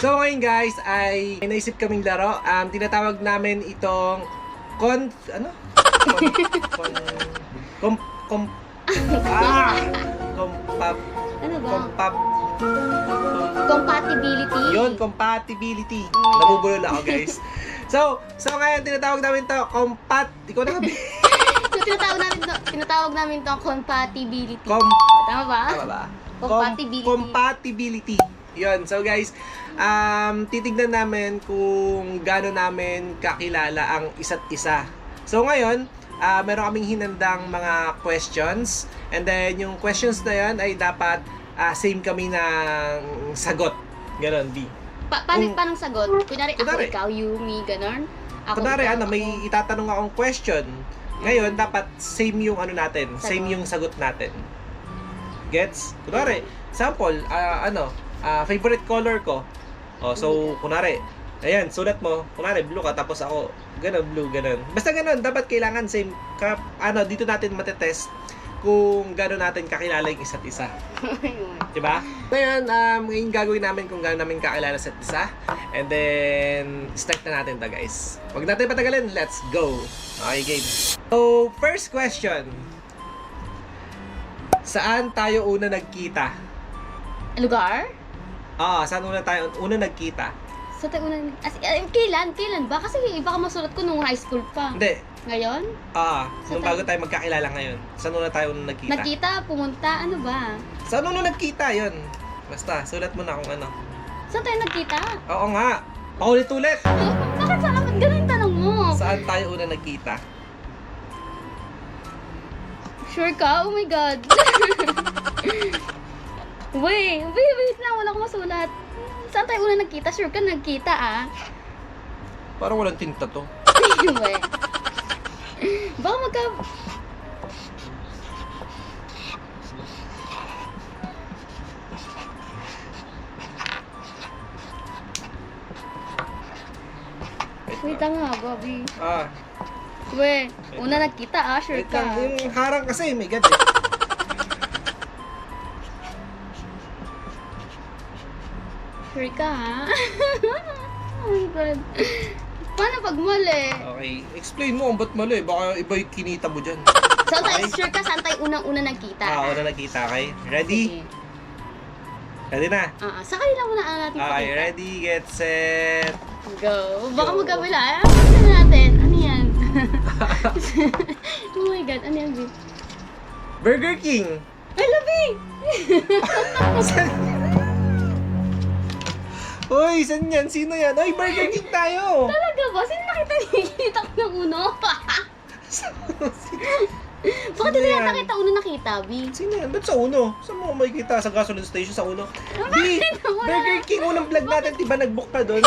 So ngayon guys, ay may naisip kaming laro. Tinatawag namin itong ano? Compap Ano ba? compap Compatibility. Yun, compatibility. Nabubulol ako guys. So ngayon tinatawag namin to ikaw na kami. So, tinatawag namin to compatibility. Tama ba? Tama ba? Compatibility. Compatibility. Yun. So guys, titignan namin kung gaano namin kakilala ang isa't isa. So ngayon, meron kaming hinandang mga questions. And then, yung questions na yun ay dapat same kami ng sagot. Ganon, B. Paano sagot? Kunwari, ako, Kunwari. ikaw, you, me, ganon? Ako, Kunwari, ikaw, may ako. itatanong akong question. Ngayon, dapat same yung natin. Sagot. Same yung sagot natin. Gets? Kunwari, sample, favorite color ko. So, kunwari, ayan, sulat mo, kunwari, blue ka, tapos ako, ganun, blue, ganun. Basta ganun, dapat kailangan same, dito natin matetest kung gano'n natin kakilala yung isa't isa. Diba? Ngayon, ngayon gagawin namin kung gano'n namin kakilala sa isa't isa. And then, start na natin to guys. Huwag natin patagalin, let's go! Okay, game. So, first question. Saan tayo una nagkita? Lugar? Saan una nagkita? Sa tayo unang... Kailan ba? Kasi iba ka masulat ko nung high school pa. Hindi. Ngayon? Nung bago tayo magkakilala ngayon. Saan una tayo una nagkita? Nagkita, pumunta, ano ba? Saan una nagkita? Yun. Basta, sulat mo na kung ano. Saan tayo nagkita? Oo nga. Paulit-ulit. Bakit sa akin? Ganun yung tanong mo. Saan tayo una nagkita? Sure ka? Oh my God. wait lang. Wala akong masulat. Saan tayo una nagkita? Sure ka nagkita Parang walang tinta to. Anyway. Baka Wait lang nga, Bobby. Una nagkita sure Wait ka. lang. Yung harang kasi, may God. Sure ka, Oh my God. Paano pag mali? Okay. Explain mo kung ba't mali. Baka iba yung kinita mo dyan. Saan tayo, Okay. sure ka, saan tayo unang-una nagkita? Una nagkita, okay? Ready? Sige. Ready na? Sa kanila muna natin Okay, pakita. ready, get set. Go. Baka Go. magkabila. Ano natin? Ano yan? Oh my God, ano yan, B? Burger King. I love it! Uy, saan yan? Sino yan? Uy, Burger King tayo! Talaga ba? Sino nakita ko ng uno? Bakit Sino hindi yan? nakita uno nakita, B? Sino yan? Ba't sa uno? Saan mo makikita? Sa gasoline station sa uno? Di! Wala. Burger King, unang vlog natin, diba nag-book ka doon?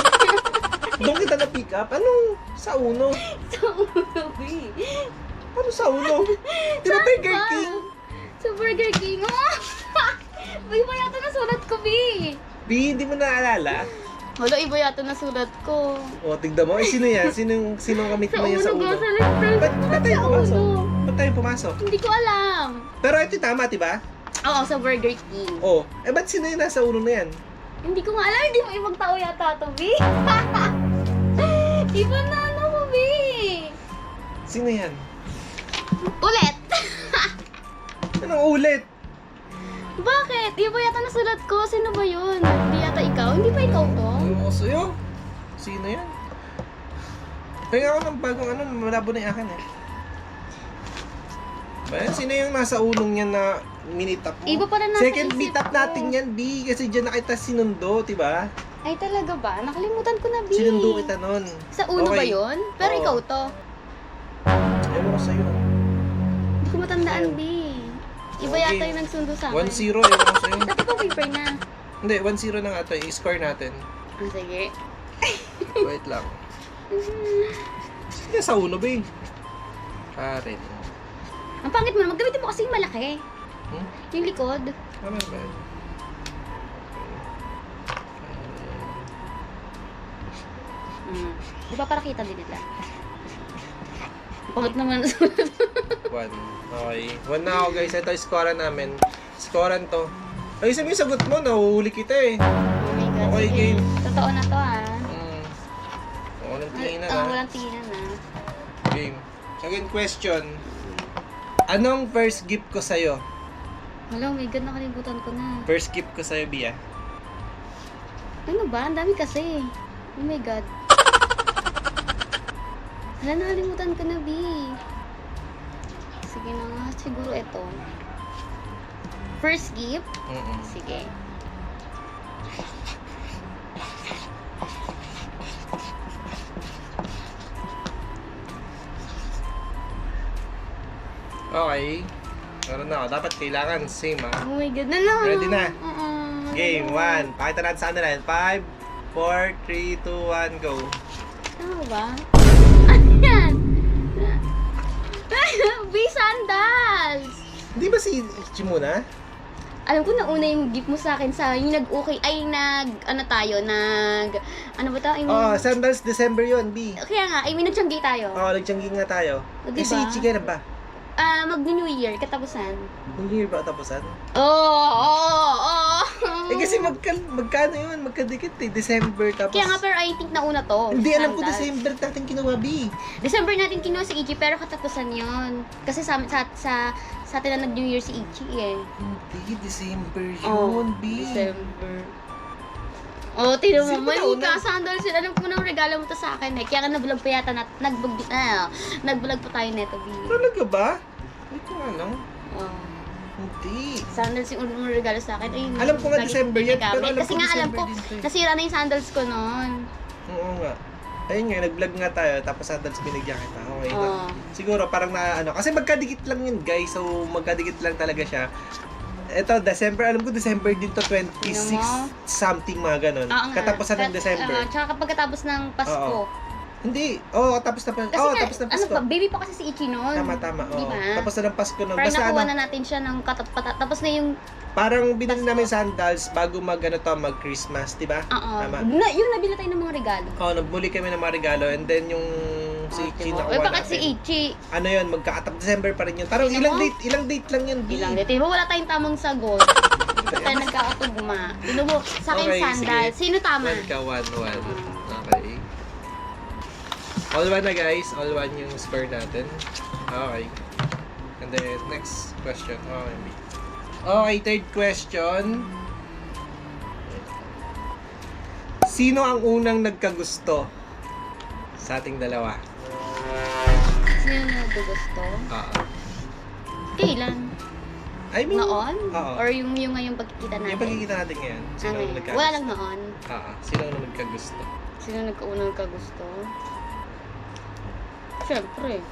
Doon kita na-pick up? Anong sa uno? Sa uno, B. Ano sa uno? Diba Saan Burger ba? King? Sa Burger King. Iba yata nasulat ko, B. Di, hindi mo naalala? Wala, iba yata nasulat ko. O, tignan mo. Sino yan? Sinong kamit Sa mo yan sa uno, uno? sa left. Ba't tayo Sa pumasok? uno. Ba't tayo pumasok? Hindi ko alam. Pero ito tama, diba? Oo, sa Burger King. Oh, ba't sino yung nasa uno na yan? Hindi ko nga alam, hindi mo ibang tao yata to, B. Iba na ano mo, B. Sino yan? Ulit. Anong ulit? Bakit? Iba yata nasulat ko. Sino ba yun? Hindi yata ikaw? Hindi ba ikaw to? Oo, sa'yo? Sino yan? Kaya ako ng bagong malabo na yung akin eh. Bayan, sino yung nasa unong yan na minitap mo? Iba pa rin nasa Second isip meetup ko. natin yan, B. Kasi dyan na kita sinundo, diba? Ay, talaga ba? Nakalimutan ko na, B. Sinundo kita nun. Sa uno ba Okay. yun? Pero Oo. ikaw to. Ewan ko sa'yo. Hindi ko matandaan, B. Iba Okay. yata yung nagsundo sa akin. 1-0, ewan ko sa'yo. Dati pa paper na. Hindi, 1-0 na nga ito. I-score natin. Sige. Wait lang. Sige, sa uno, B. Karen. Ang pangit mo naman. Gamitin mo kasing malaki. Hmm? Yung likod. Ano ba yun? Di ba para kita din nila? Pangit naman ang sulat. 1. Okay. 1 na ako guys. Ito yung score namin. Scorean to. Ay, sabi yung sagot mo, nahuhuli kita eh. Oh my Okay, Sige. game. Totoo na to Walang tinginan Walang tinginan Game. Second question. Anong first gift ko sa'yo? Hello, my God, nakalimutan ko na. First gift ko sa'yo, Bia. Ano ba? Ang dami kasi. Oh my God. Hala, nakalimutan ko na, B. Sige na nga, siguro ito. First gift? Sige. Okay. Meron na ako. Dapat kailangan same Oh my God, na lang. Ready na? Game Ano 1. Pakita natin sa ano na. 5, 4, 3, 2, 1, go. Ano ba? Ano yan? B, sandals! Hindi ba si Ichi muna? Alam ko na una yung gift mo sa akin sa yung nag-okay, ay ano ba to? I mean, Oh, sandals December yun, B. kaya nga, I mean, nagtiyanggi tayo. Oh, nagtiyanggi nga tayo. O, Eh, si diba? Ichi kailan ba? Mag-New Year, katapusan. New Year ba tapusan? Oo. Eh kasi magkano yun? Magkadikit eh. December tapos... Kaya nga, pero I think nauna to. Hindi, alam ko Sandals. December natin kinuha, B. December natin kinuha si Ichi, pero katapusan yon. Kasi sa atin na nag-New Year si Ichi eh. Hindi, December Oh, yun, B. December. Oh, tignan Sino mo, ba may nauna? sandals yun. Alam ko na regalo mo to sa akin eh. Kaya ka nag-vlog pa yata, nag-vlog pa tayo neto, B. Talaga ba? Wait ko nga lang. Oh. Hindi. Sandals yung unang regalo sa akin. Ay, Alam ko nga lagi December yan, ginagamit. pero alam Kasi ko nga alam December ko, din to eh. nasira na yung sandals ko noon. Oo nga. Ayun nga, nag-vlog nga tayo, tapos sandals binigyan kita. Okay na. Oh. Siguro parang na ano, kasi magkadikit lang yun guys, so magkadikit lang talaga siya. Ito, December, alam ko December din to, 26 Ano mo? something mga ganun. Oo nga. Katapusan ng December. Tsaka kapag katapos ng Pasko. Hindi, tapos na Kasi oh, nga, tapos na ano Pasko. pa, baby pa kasi si Ichi noon. Tama, oo. Diba? Tapos na ng Pasko nun. Parang Basta nakuha ano, na natin siya ng tapos na yung, parang binili Pasko. namin sandals bago mag-Christmas, di ba? Tama. yung nabili tayo ng mga regalo. Oh, nagbuli kami ng mga regalo and then yung si Ichi Diba? nakuha Bakit si natin. Ichi? Ano yun, December pa rin yun. Parang Tingnan ilang mo? date lang yun. B. Bilang dito. Wala tayong tamang sagot. Hindi pa tayo nagkakatugma. Tinubok sa akin Okay, sandals. sige. Sino tama? 1 ka, 1. Okay. All 1 na guys. All 1 yung score natin. Okay. And then, next question. Okay, third question. Sino ang unang nagkagusto sa ating dalawa? Sino na gusto? Kailan? I mean, Noon? Oo. Or yung ngayong pagkikita natin? Yung pagkikita natin ngayon. Sino ang nagkagusto? Wala lang noon. Sino ang nagkagusto? Sino nagkaunang kagusto? Siyempre.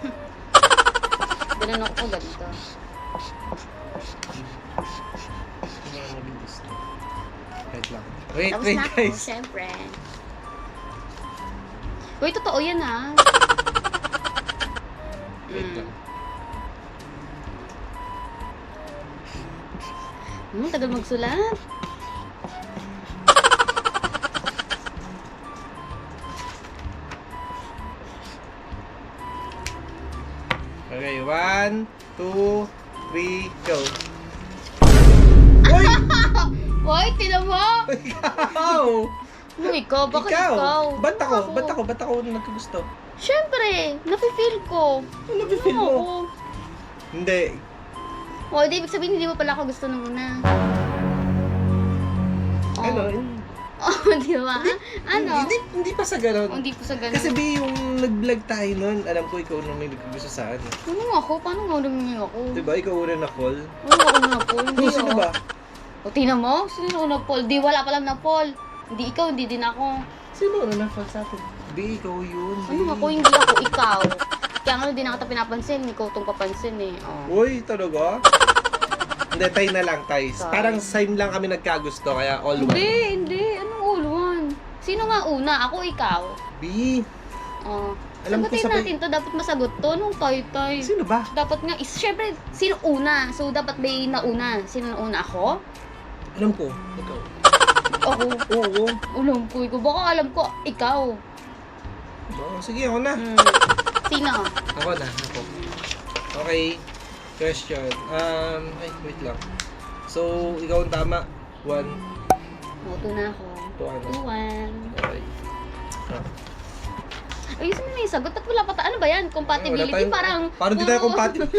Ganun ako po ganito. Sino ang nagkagusto? Wait lang. Wait Tapos na ako, guys. siyempre. Uy, totoo yan Wait lang. Tagal magsulat. Okay, 1, 2, 3, go. Uy! Uy, tinan mo! Ikaw! Ano ikaw? Bakit ikaw? Ba't ako nagkagusto? Siyempre, nafe-feel ko. Ano nafe-feel mo? Oo. Hindi. O, di ibig sabihin hindi mo pala ako gusto nung una. Oh. Ano? Oh, di ba? Ano? Hindi pa sa ganon. Oh, hindi po sa ganun. Kasi B, yung nag-vlog tayo nun, alam ko ikaw na may nagkagusto sa akin. Ano ako? Paano nga namin ako? Diba, ikaw una na call? Ano ako na Paul? Hindi Sino ako. ba? O, tingnan mo? Sino na Paul? Di, wala pa lang na Paul. Hindi ikaw, hindi din ako. Sino una na call sa atin? B, ikaw yun. B. Ano ako? Hindi ako ikaw. Kaya nga, hindi na kita pinapansin. Ikaw itong papansin eh. Oh. Uy, talaga? Hindi, tayo na lang, Thais. Sorry. Parang same lang kami nagkagusto, kaya all one. Hindi. Anong all one? Sino nga una? Ako, ikaw? B, Oh. Alam ko Sagutin sabay- natin to. Dapat masagot to. Anong tay-tay? sino ba? Dapat nga, syempre, sino una? So, dapat may nauna. Sino nauna? Ako? Alam ko. Ikaw. Ako? Oo. Alam ko, ikaw. Baka alam ko, ikaw. Sige, ako na. Sino? Ako na, ako. Okay. Question. Wait lang. So, ikaw ang tama. 1. Moto na ako. 2-1. Okay. Ayusin mo na yung sagot. Ba't wala pa ano ba yan? Compatibility? Wala tayong- Parang... Paano di tayo compatible?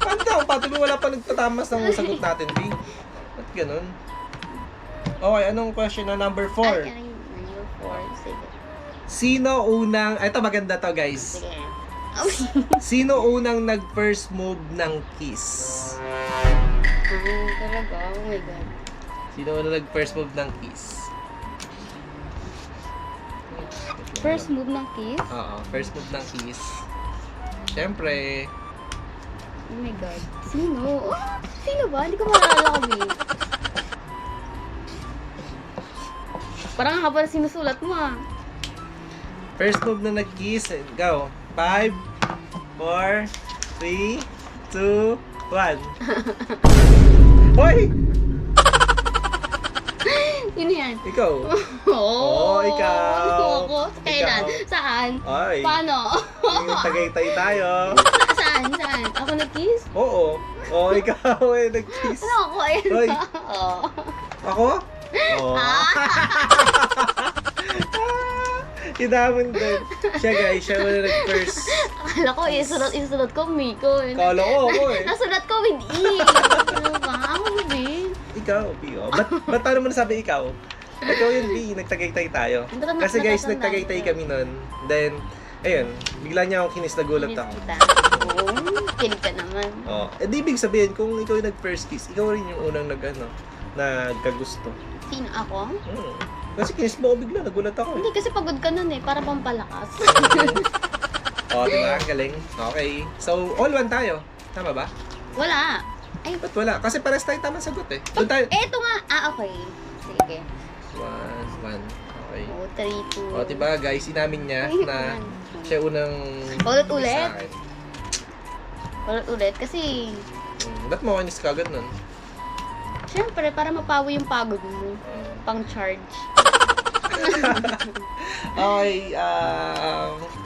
Paano tayo compatible? Wala pa nagtatamas ng sagot natin, B. Ba't ganun? Okay, anong question na number 4? Ay, number 4. Sige. Sino unang... Ito maganda to, guys. Sige. Sino unang nag-first move ng kiss? Talaga? Oh my God. Sino unang nag-first move ng kiss? First move ng kiss? Oo, first move ng kiss. Siyempre, Oh my God. Sino? Oh, sino ba? Hindi ko maalala kami. Parang haba na sinusulat mo ah. first move na nag-kiss. Go. 5, 4, 3, 2, 1. Hoy! Sino yan? Ikaw. Oo. Ikaw. Ano ako? Kailan? Ikaw. Saan? Ay. Paano? Yung Tagaytay tayo. Saan? Ako nag-kiss? Oo. Oo, ikaw eh, nag-kiss. Ano ako? Ayan Hoy. ba? Oo. Ako? Oo. Idamon din. Siya guys, siya wala nag-first. Akala ko, isulat ko, Miko. Kala ko ako eh. Nasulat ko with E. Ano ba? Ako ba, B? Ikaw, Pio. Ba't paano mo nasabi ikaw? Ikaw yun, B. Nagtagaytay tayo. Kasi guys, nagtagaytay kami nun. Then, ayun, bigla niya akong kinis, nagulat ako. Oo, kilig ka naman. Oh, di ibig sabihin, kung ikaw yung nag-first kiss, ikaw rin yung unang nagkagusto. Sino ako? Kasi kinis mo ako bigla, nagulat ako. Hindi, kasi pagod ka nun eh, para pampalakas. Oh, diba? Ang galing. Okay. So, all one tayo. Tama ba? Wala. Ay, Ba't wala? Kasi pares tayo tamang sagot eh. Doon tayo. eto nga. Okay. Sige. 1. Okay. Oh, 3, 2. O, diba guys, sinamin niya Ay, na yan. siya unang Ulit-ulit? sa akin. Ulit kasi, Ba't mo kinis ka agad nun? syempre, para mapawi yung pagod mo. Pang charge. Okay,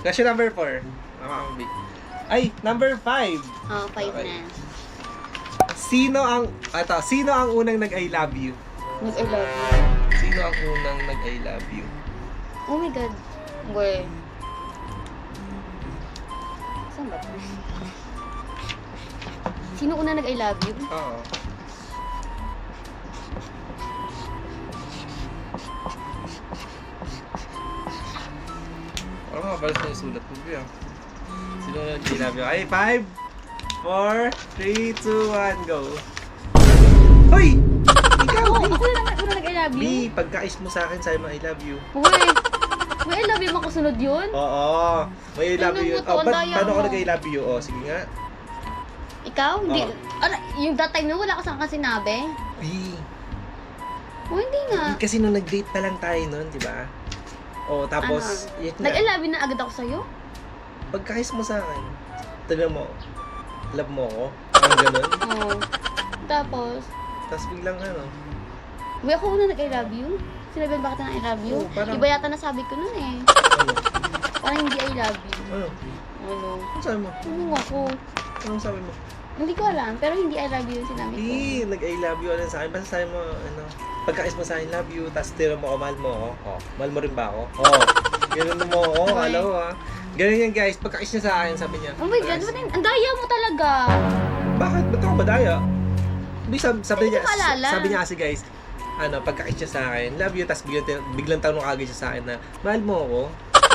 question number 4. Ay, number 5. Oh, 5 Okay. na. Sino ang unang nag-I love you? Mag-I love you. Sino ang unang nag-I love you? Oh my God. Boy. Saan ba ito? Sino una nag-I love you? Oo. Parang mga balas na yung sulat mo, Bia. Sino ang nag-I love you? Ay, 5, 4, 3, 2, 1, go. Hoy! Ikaw, Ako, B! ako na naman una nag-I love B, you. pagka-kiss mo sa akin, sabi mo I love you. Uy, may I love you makasunod yun? Oo, may I love you. Tingnan mo to, ang daya Paano ako mo. nag-I love you? Oh, sige nga. Ikaw? Hindi. Oo. Ano, yung that time na wala ka saan ka sinabi? B, O, hindi nga. kasi nung nag-date pa lang tayo nun, di ba? Oh, tapos, yun nga. Nag-I love you na agad ako sa'yo? Pagka-kiss mo sa akin, tignan mo, love mo ako, parang ganun. Oo. Tapos, Tapos biglang uy, ako una nag-I love you? Sinabihan bakit na I love you? Oo, parang- Iba yata nasabi ko nun eh. ano, Parang hindi I love you. ano, Ano? ano sabi mo? Ano ako? Anong sabi mo? Hindi ko alam, pero hindi I love you yung sinabi ko. Nag-I love you ano sa akin, basta sabi mo, pagka-kiss mo sa akin, love you, tapos tira mo ako, mahal mo ako. Oh, mahal mo rin ba ako? Oo. Ganun mo ako, Okay. alam mo Ganun yan guys, pagka-kiss niya sa akin, sabi niya. Oh my God, ang daya mo talaga. Bakit? Ba't ako madaya? Hindi, sabi Hindi niya, ko maalala. sabi niya kasi guys, pagka-kiss niya sa akin, love you, tapos biglang tanong agad siya sa akin na, mahal mo ako?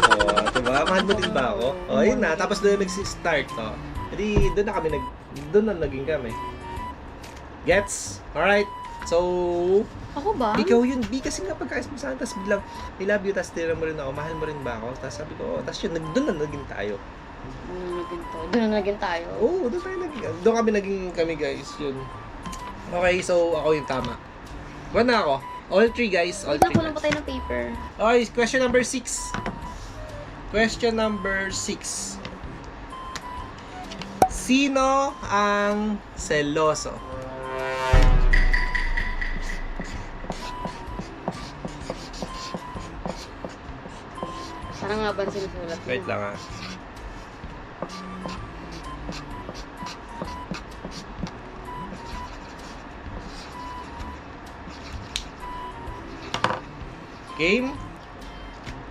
Oo, diba? Mahal mo din ba ako? O, yun na. Tapos doon nag-start, Hindi, doon na naging kami. Gets? Alright? So, Ako ba? ikaw yun, B, kasi nga pagka-kiss mo sa akin, tapos biglang, I love you, tapos tira mo rin ako, mahal mo rin ba ako? Tapos sabi ko, tapos yun, doon na naging tayo. Doon na naging tayo. Oo, doon kami naging kami guys, yun. Okay, so ako yung tama. One na ako. All three guys, all Wait lang, three. kulang pa tayo ng paper. Okay, question number 6. Question number 6. Sino ang seloso? Parang nga ba sinusulat mo? Wait lang Game?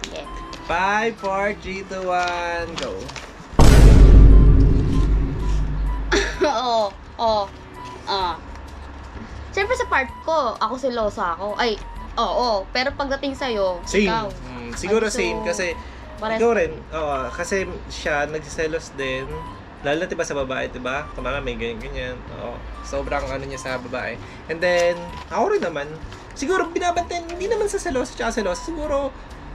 Yeah. 5, 4, 3, 2, 1, go. Oo. Oo. Ah. Siyempre sa part ko, ako selosa ako. Ay, oo. Pero pagdating sa'yo, Same. ikaw. Siguro Ay, so, same kasi pares- ikaw rin. Oo, kasi siya nagsiselos din. Lalo na 'di ba sa babae, 'di ba? Kunwari may ganyan. Oo. Sobrang ano niya sa babae. And then ako rin naman. Siguro binabantayan hindi naman sa selos at selos. Siguro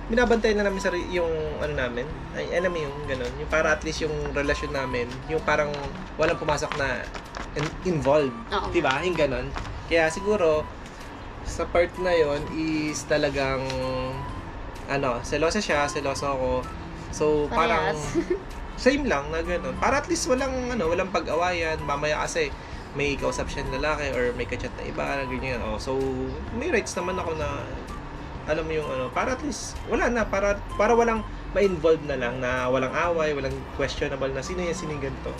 binabantayan na namin sa yung ano namin. Ay, alam mo yung ganun. Yung para at least yung relasyon namin, yung parang walang pumasok na involved. Oo. 'Di ba? Yung ganun. Kaya siguro sa part na yon is talagang ano, selosa siya, seloso ako. So, parang Parehas. same lang na gano'n. Para at least walang ano, walang pag-awayan. Mamaya kasi may kausap siyang lalaki or may kachat na iba na ganyan. Oh, so may rights naman ako na alam mo yung ano, para at least wala na para walang ma-involve na lang na walang away, walang questionable na sino yan, sino yung ganito.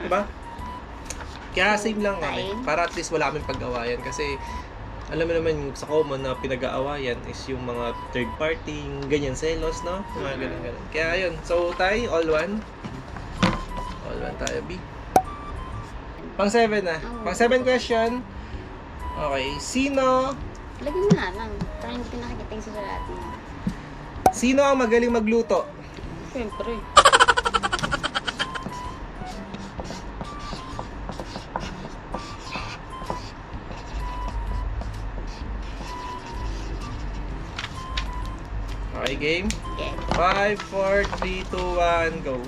'Di ba? Kaya same lang kami. Fine. Para at least wala kaming pag-awayan kasi alam mo naman yung sa common na pinag-aawayan is yung mga third party, yung ganyan selos, no? Mga ganun. Kaya yun. So, tayo, all one. All one tayo, B. Pang 7 na. Pang 7 question. Okay. Sino Lagyan mo na lang. Para hindi ko nakikita yung susulat mo. Sino ang magaling magluto? Siyempre. Okay, game. Okay. 5, 4, 3, 2, 1, go.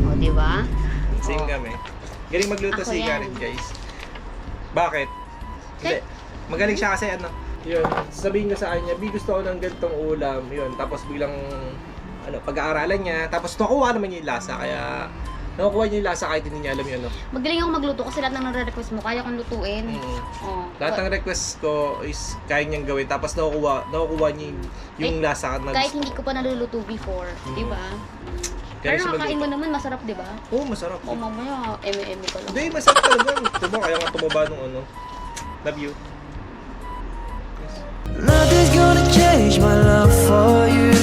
O, di ba? Same Oo. kami. Galing magluto Ako si yan. Karen, guys. Bakit? Hindi. Magaling siya kasi ano. Yun, sabihin niya sa kanya, B, gusto ko ng ganitong ulam. Yun, tapos biglang, ano, pag-aaralan niya. Tapos nakuha naman niya yung lasa. Kaya, nakukuha niya yung lasa kahit hindi niya alam yung ano. Magaling ako magluto kasi lahat ng nare-request mo, kaya kong lutuin. Mm. Oh. Lahat ng request ko is kaya niyang gawin. Tapos nakukuha niya yung lasa na Kahit gusto hindi ko pa naluluto before, di ba? Kaya Pero siya nakakain mo magluto. naman, masarap, di ba? Oo, masarap. O mamaya, eme-eme ka lang. Hindi, masarap talaga. Diba, kaya nga tumaba nung ano. Love you. Nothing's gonna change my love for you.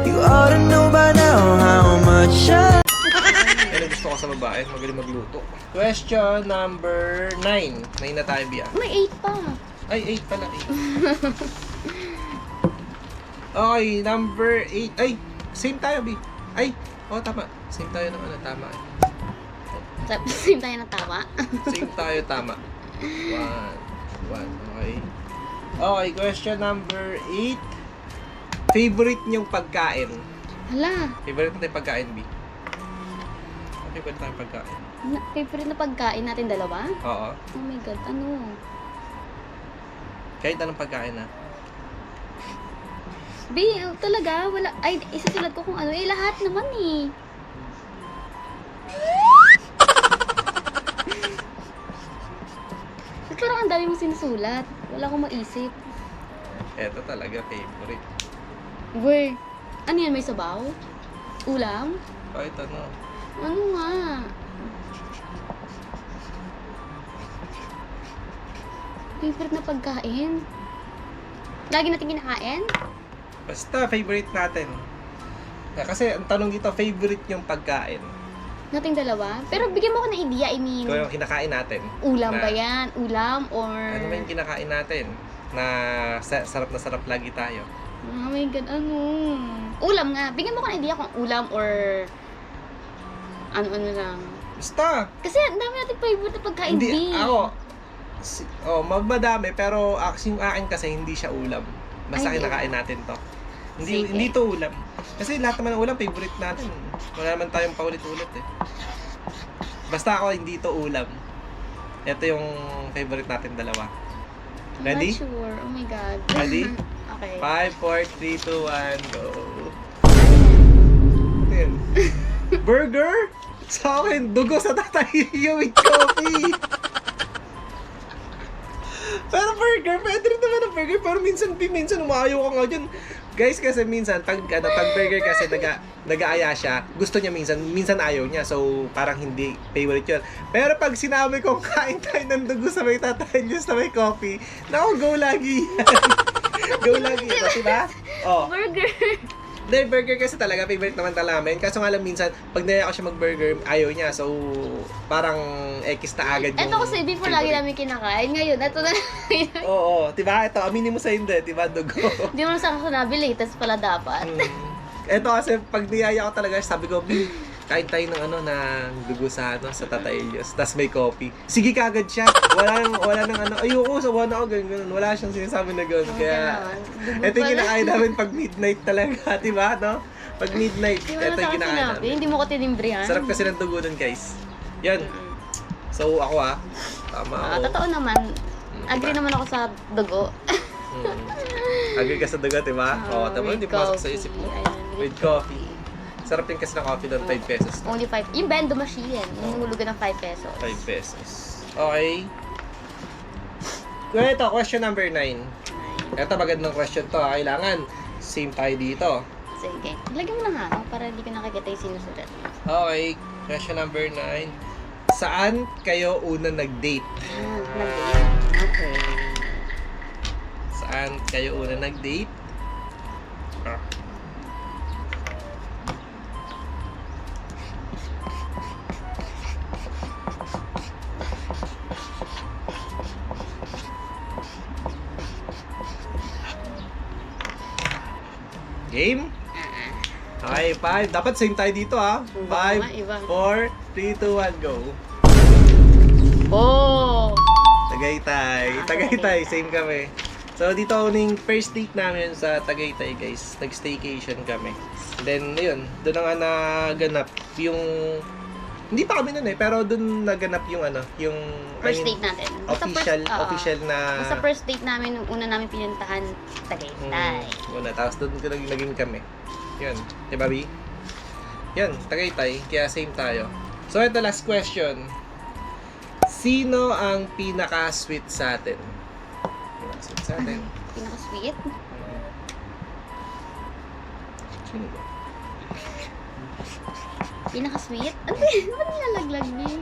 You ought to know by now how much I Yan ang gusto ko sa babae, magaling magluto. Question number 9. 9 na tayo, Bia. May 8 pa. Ay, 8 pala, 8. Okay, number 8. Ay, same tayo, B. Ay, tama. Same tayo ng ano, tama. Same tayo na tama. Same tayo, tama. 1, okay. Okay, question number 8. Favorite niyong pagkain? Hala, Favorite natin pagkain, B? Favorite tayong pagkain? favorite na pagkain natin dalawa? Oo. Oh my God, ano? Kahit anong pagkain na. Talaga, wala. Ay, isasulat ko kung ano. Lahat naman eh. Ba't parang ang dami mong sinusulat? Wala akong maisip. Eto talaga, favorite. Uy, ano yan? May sabaw? Ulam? Kahit ano. Ano nga? Favorite na pagkain? Lagi natin kinakain? Basta, favorite natin. Kasi ang tanong dito, favorite yung pagkain. Nating dalawa? Pero bigyan mo ko ng idea, I mean, Ikaw yung kinakain natin. ulam na- ba yan? Ulam or... Ano ba yung kinakain natin? Na sarap na sarap lagi tayo. Oh my God, ano? Ulam nga. Bigyan mo ko ng idea kung ulam or... Ano-ano lang. Basta, Kasi ang dami natin favorite na pagkain, hindi, B. ako, magmadami, pero yung akin kasi hindi siya ulam. Basta Ay, kinakain natin to. Sige. Hindi to ulam. Kasi lahat naman ng ulam, favorite natin. Wala naman tayong paulit-ulit eh. Basta ako, hindi to ulam. Ito yung favorite natin dalawa. I'm Ready? not sure. Oh my God. Ready? Okay. 5, 4, 3, 2, 1, go. Ayan. Burger? Sa akin, dugo sa tatay with coffee. Pero burger, pwede rin naman ang burger. Pero minsan umayaw ka nga dyan. Guys, kasi minsan, pag burger kasi nag-aaya siya, gusto niya minsan ayaw niya. So, parang hindi favorite yun. Pero pag sinabi kong kain tayo ng dugo sa may tatay niya sa may coffee, naku, go lagi yan. Go lagi ito, diba? Oh. Burger. Hindi, burger kasi talaga, favorite naman talaga namin. Kaso nga lang minsan, pag naya ako siya mag-burger, ayaw niya. So, parang X na agad yung Ito kasi before lagi favorite. namin kinakain. Ngayon, ito na Oo, diba? Ito, aminin mo sa hindi, diba? Dugo. Hindi mo na sa ako nabili. Tapos pala dapat. Ito kasi, pag niyaya ko talaga, sabi ko, kain tayo ng ng dugo sa Tatay Elios. Tapos may coffee. Sige kagad siya. Wala nang ayoko, sawa na ako, ganun. Wala siyang sinasabi na ganun. Kaya, ito yung kinakain namin pag midnight talaga, diba, no? Pag midnight, Hindi mo ito na yung sa akin kinakain sinabi. namin. Hindi mo ko tinimbrihan. Sarap kasi ng dugo nun, guys. Yan. So, ako tama ako. Totoo naman. Agree naman ako sa dugo. Agree ka sa dugo, diba? Oo, tama, hindi pumasok sa isip mo. With coffee. Sarap din kasi ng coffee doon, 5 pesos. Only 5. Yung bendo machine. Yung hulugan ng 5 pesos. 5 pesos. Okay. Ito, question number 9. Ito, magandang question to. Kailangan same tayo dito. Sige. Lagyan mo na nga para hindi ko nakikita yung sinusulat. Okay. Question number 9. Saan kayo una nag-date? Nag-date. Okay. Saan kayo una nag-date? Game? Okay, 5. Dapat same tayo dito, ha? 5, Iba. 4, 3, 2, 1, go. Oh! Tagaytay. Tagaytay, same kami. So, dito uning first date namin sa Tagaytay, guys. Nag-staycation kami. Then, yun, doon na nga naganap yung... Hindi pa kami nun pero doon naganap yung yung... First date natin. Official na... Sa first date namin, nung una namin pinuntahan, Tagaytay. Una, tapos doon naging kami. Yun, di ba, B? Yun, Tagaytay, kaya same tayo. So, ito last question. Sino ang pinaka-sweet sa atin? Pinaka-sweet sa atin? Pinaka-sweet? Sino ba? Pinaka-sweet? Ano ba nilalaglag niya?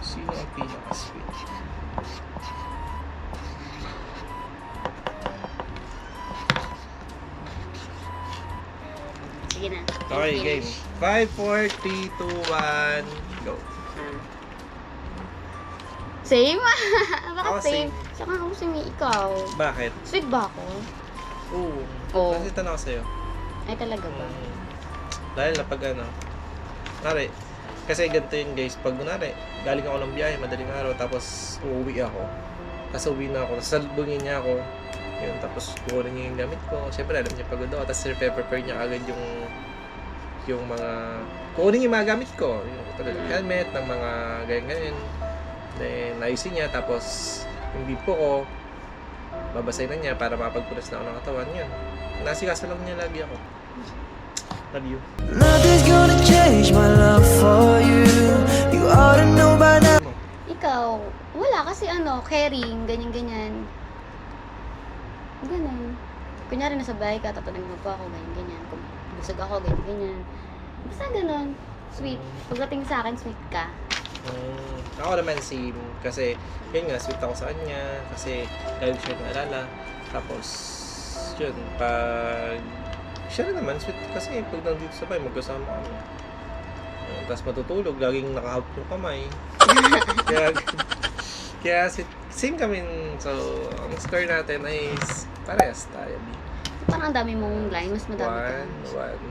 Sino ang pinaka-sweet? Sige na. Okay, game. 5, 4, 3, 2, 1, go. Same? Bakit Ako same? same. Saka ako same ikaw. Bakit? Sweet ba ako? Oo. Oo. Kasi tanong ko sa'yo. Ay talaga ba? Dahil na pag kunwari, kasi ganito yun guys, pag kunwari, galing ako ng biyahe, madaling araw, tapos uuwi ako. Tapos uwi na ako, tapos salubungin niya ako. Yun, tapos kukunin niya yung gamit ko. Siyempre, alam niya pagod ako, tapos prepare niya agad yung mga, kukunin yung mga gamit ko. Yung talagang helmet, ng mga ganyan-ganyan. Then, ayusin niya, tapos yung bipo ko, babasay na niya para mapagpunas na ako ng katawan. Yun. Nasikaso lang niya lagi ako. Love you. Nothing's gonna change my love for you. You ought to know by now. Ikaw, wala kasi caring, ganyan-ganyan. Ganun. Kunyari nasa bahay ka, tatanungin mo pa ako, ganyan-ganyan. Kung busog ako, ganyan-ganyan. Basta ganun. Sweet. Pagdating sa akin, sweet ka. Ako naman same. Kasi, yun nga, sweet ako sa kanya. Kasi, lagi siya naalala. Tapos, yun, pag... Siya rin naman, sweet. Kasi, pag nandito sa bahay, magkasama kami. Tapos matutulog, laging nakahawak yung kamay. kaya same kami. So, ang score natin ay parehas tayo. Parang ang dami mong line, mas madami ka.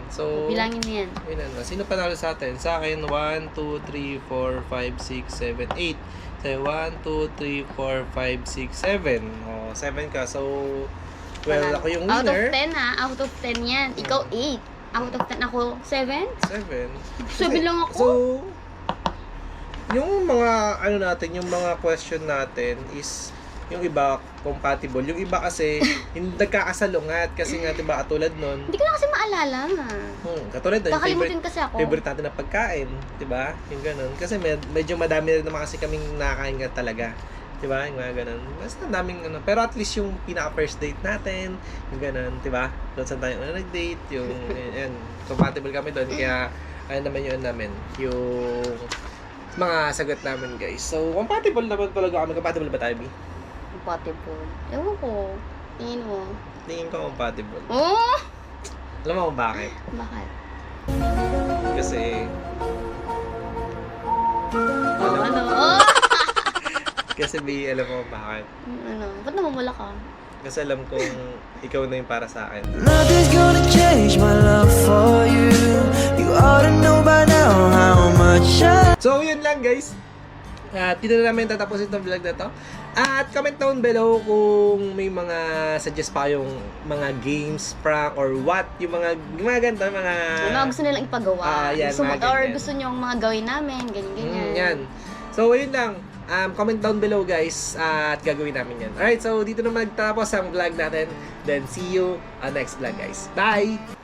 1. So, Bilangin mo yan. yun na. Sino panalo sa atin? Sa akin, 1, 2, 3, 4, 5, 6, 7, 8. So, 1, 2, 3, 4, 5, 6, 7. Oh, 7 ka. So, well, ako yung Out of winner. 10 ha? Out of 10 yan. Ikaw 8. Out of 10 ako 7? 7. 7 lang ako? So, yung mga, natin, yung mga question natin is, yung iba, compatible. Yung iba kasi, hindi nagkakasalungat. Kasi nga, diba, katulad nun, Hindi ko na kasi maalala nga. katulad nun, Kakalimutin kasi ako. favorite natin na pagkain, 'di ba? Yung ganun. Kasi medyo madami rin naman kasi kaming nakakain nga talaga. 'Di ba? Yung mga ganun. Basta daming pero at least yung pinaka first date natin, yung ganun, 'di ba? Doon sa tayo nag-date, yung yan, compatible kami doon kaya naman yun namin, yung mga sagot namin, guys. So, compatible naman talaga kami. Compatible ba tayo, B? Compatible. Ewan ko. Tingin mo. Tingin ko compatible. Oh! Alam mo kung bakit? Bakit? Kasi... Oh, ano? Oh! Kasi B, alam mo kung bakit? Ano? Ba't namumula ka? Kasi alam kong ikaw na yung para sa akin. Nothing's gonna change my love for you. You ought to know by now how much I So, yun lang guys. Dito na namin tatapusin itong vlog na to. At comment down below kung may mga suggest pa yung mga games, prank, or what. Yung mga ganito, mga... Yung mga gusto nilang ipagawa. yan, gusto mo, mga or ganyan. gusto nyo mga gawin namin, ganyan-ganyan. Yan. So, ayun lang. Comment down below guys at gagawin namin yan. Alright, so dito na magtatapos ang vlog natin. Then, see you on next vlog guys. Bye!